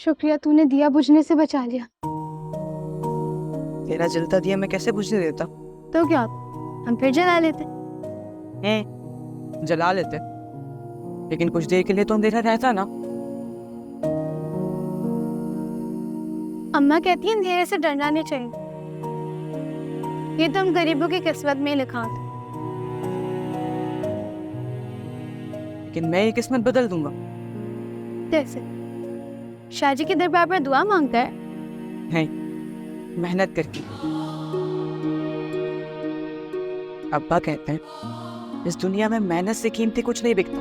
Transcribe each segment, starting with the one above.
शुक्रिया, तूने दिया बुझने से बचा लिया। तेरा जलता दिया मैं कैसे बुझने देता? तो क्या, हम फिर जला लेते। जला लेते, लेकिन कुछ देर के लिए तो अंधेरा रहता ना। अम्मा कहती है अंधेरे से डरना नहीं चाहिए, ये तो हम गरीबों की किस्मत में लिखा होता। लेकिन मैं ये किस्मत बदल दूंगा। जैसे शाहजी के दरबार पर दुआ मांगता है। नहीं, मेहनत करके। अब्बा कहते हैं इस दुनिया में मेहनत से कीमती कुछ नहीं बिकता।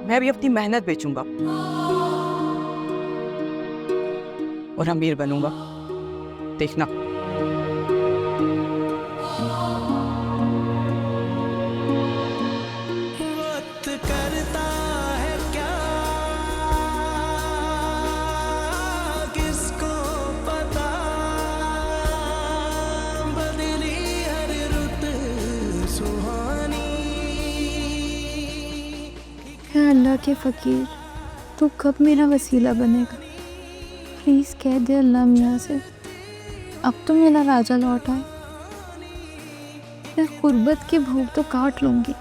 मैं भी अपनी मेहनत बेचूंगा और अमीर बनूंगा, देखना। वक्त करता है क्या किसको पता, बदली हर रुत सुहानी। है अल्लाह के फकीर, तू कब मेरा वसीला बनेगा? प्लीज कह दे अल्लाह मियाँ से अब तो मेरा राजा लौट आए। मैं गुर्बत की भूख तो काट लूंगी,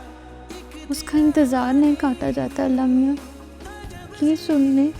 उसका इंतजार नहीं काटा जाता। अल्लाह मियाँ ये सुन ले।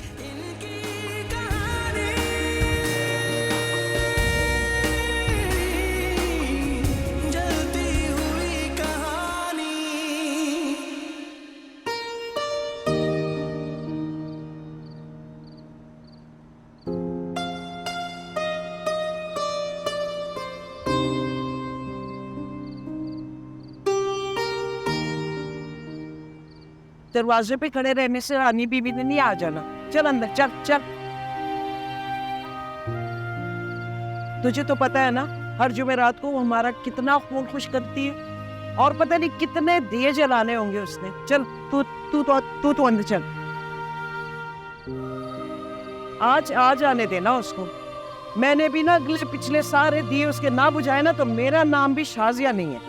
दरवाजे पे खड़े रहने से रानी बीबी ने नहीं आ जाना। चल अंदर, चल चल। तुझे तो पता है ना हर जुमेरात को वो हमारा कितना खून खुश करती है, और पता नहीं कितने दिए जलाने होंगे उसने। चल तू अंदर चल। आज आ जाने देना उसको। मैंने भी ना अगले पिछले सारे दिए उसके ना बुझाए ना तो मेरा नाम भी शाजिया नहीं है।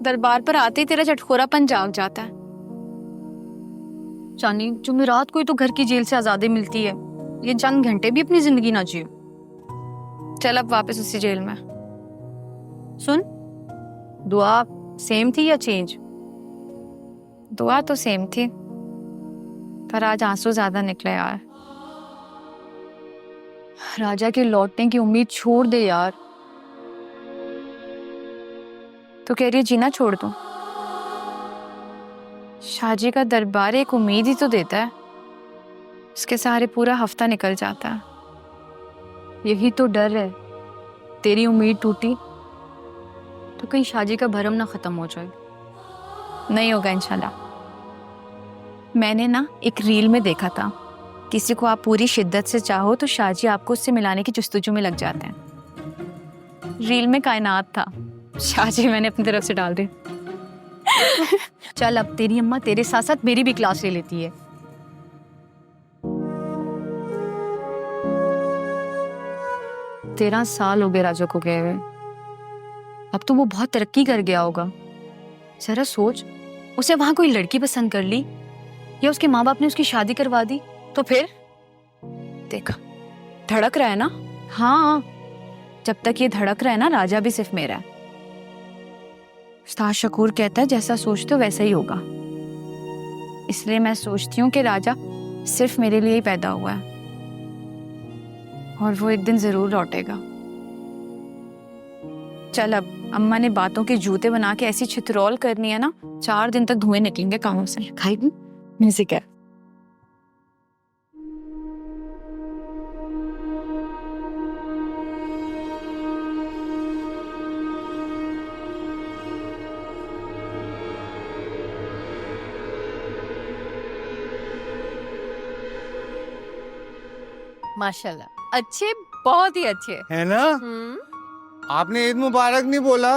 दरबार पर आते ही तेरा चटखोरापन जाग जाता है। चांदी, जुमेरात को ही तो घर की जेल से आजादी मिलती है, ये चंद घंटे भी अपनी जिंदगी ना जियो। चल अब वापस उसी जेल में। सुन, दुआ सेम थी या चेंज? दुआ तो सेम थी, पर आज आंसू ज्यादा निकले यार। राजा के लौटने की उम्मीद छोड़ दे यार। तो कह रही है जीना छोड़ दूं? शाहजी का दरबार एक उम्मीद ही तो देता है, उसके सहारे पूरा हफ्ता निकल जाता है। यही तो डर है, तेरी उम्मीद टूटी तो कहीं शाहजी का भरम ना खत्म हो जाए। नहीं होगा इंशाल्लाह। मैंने ना एक रील में देखा था, किसी को आप पूरी शिद्दत से चाहो तो शाहजी आपको उससे मिलाने की जुस्तजू में लग जाते हैं। रील में कायनात था, शाहजी मैंने अपनी तरफ से डाल दी। चल अब तेरी अम्मा तेरे साथ साथ मेरी भी क्लास ले लेती है। 13 साल हो गए राजा को गए हुए, अब तो वो बहुत तरक्की कर गया होगा। जरा सोच, उसे वहां कोई लड़की पसंद कर ली या उसके माँ बाप ने उसकी शादी करवा दी तो फिर? देखा, धड़क रहा है ना? हाँ, जब तक ये धड़क रहा है ना, राजा भी सिर्फ मेरा है। उस्ताद शकूर कहता है जैसा सोचते हो वैसा ही होगा, इसलिए मैं सोचती हूँ कि राजा सिर्फ मेरे लिए ही पैदा हुआ है और वो एक दिन जरूर लौटेगा। चल अब अम्मा ने बातों के जूते बना के ऐसी छितरौल करनी है ना, 4 दिन तक धुएं निकलेंगे कानों से। खाई म्यूजिक है। माशाल्लाह अच्छे, बहुत ही अच्छे। है ना? आपने ईद मुबारक नहीं बोला।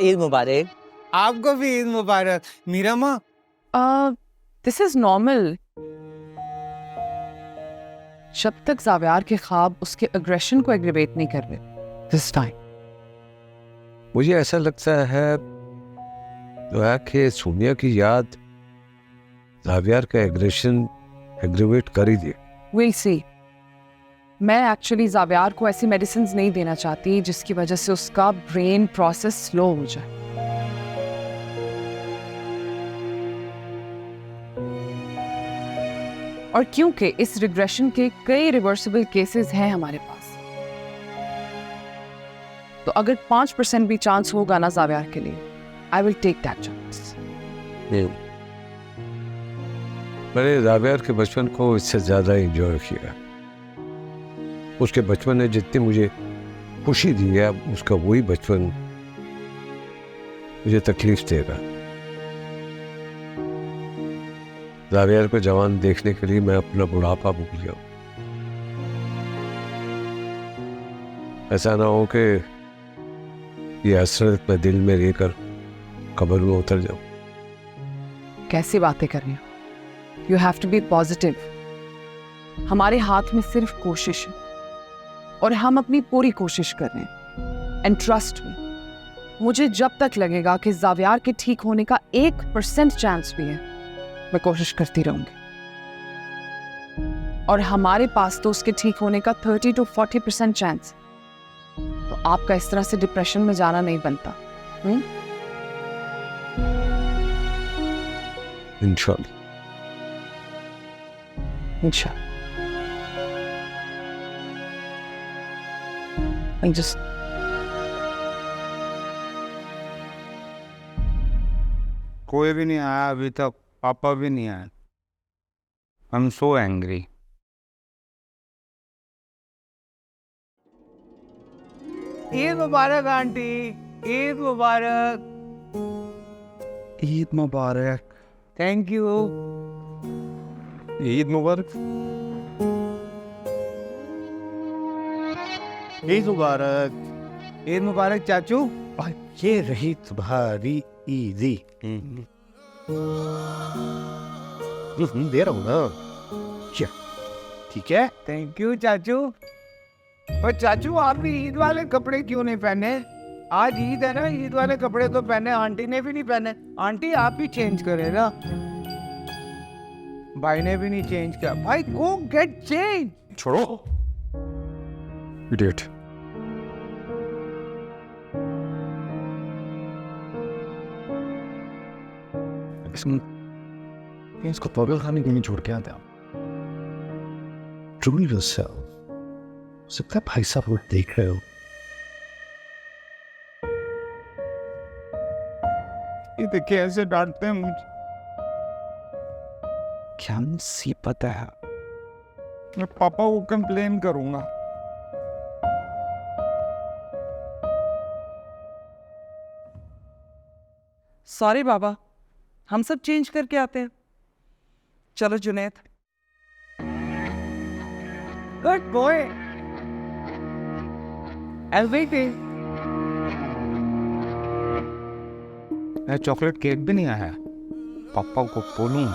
ईद मुबारक। आपको भी ईद मुबारक। मीरा माँ, दिस इज नॉर्मल। जब तक जावियार के ख्वाब उसके अग्रेशन को एग्रीवेट नहीं कर रहे, दिस टाइम। मुझे ऐसा लगता है कि सोनिया की याद जावियार का एग्रेशन एग्रीवेट कर ही दे। Will see. मैं एक्चुअली जावियार को ऐसी मेडिसिन नहीं देना चाहती जिसकी वजह से उसका ब्रेन प्रोसेस स्लो हो जाए। और क्योंकि इस रिग्रेशन के कई रिवर्सिबल केसेस हैं हमारे पास, तो अगर 5% भी चांस होगा ना जावियार के लिए, I will take that chance. मैंने जावियार के बचपन को इससे ज़्यादा एंजॉय किया। उसके बचपन ने जितनी मुझे खुशी दी है, उसका वही बचपन मुझे तकलीफ दे रहा। जावियार को जवान देखने के लिए मैं अपना बुढ़ापा भूल गया। ऐसा ना हो कि ये हसरत मैं दिल में लेकर कब्र में उतर जाऊं। कैसी बातें कर रही हो? You have to be positive. हमारे हाथ में सिर्फ कोशिश है और हम अपनी पूरी कोशिश कर रहे हैं। एंड ट्रस्ट मी, मुझे जब तक लगेगा कि जावियार के ठीक होने का 1% चांस भी है, मैं कोशिश करती रहूंगी। और हमारे पास तो उसके ठीक होने का 30 to 40% चांस। तो आपका इस तरह से डिप्रेशन में जाना नहीं बनता। इंशाल्लाह। इंशाल्लाह। I just कोई भी नहीं आया अभी तक, पापा भी नहीं आए। I am so angry. Eid मुबारक आंटी, ईद मुबारक। ईद मुबारक। Thank you. ईद मुबारक। ईद मुबारक। ईद मुबारक चाचू। ये रही तुम्हारी ईदी। दे रहा हूँ ना, क्या ठीक है? थैंक यू चाचू। पर चाचू आपने ईद वाले कपड़े क्यों नहीं पहने? आज ईद है ना, ईद वाले कपड़े तो पहने, आंटी ने भी नहीं पहने। आंटी आप भी चेंज करे ना। भाई ने भी नहीं चेंज किया। भाई गो गेट चेंज। छोड़ो इडियट। इसको पागल खाने के लिए छोड़ के आते हैं। Truly yourself. सकता है भाई साहब देख रहे हो। ये देखिए ऐसे डांटते हैं मुझे। क्या मुसीबत है? मैं पापा को कंप्लेन करूंगा। सॉरी बाबा, हम सब चेंज करके आते हैं। चलो Junaid. Good boy. Everything. Chocolate cake भी नहीं आया। पापा को बोलूं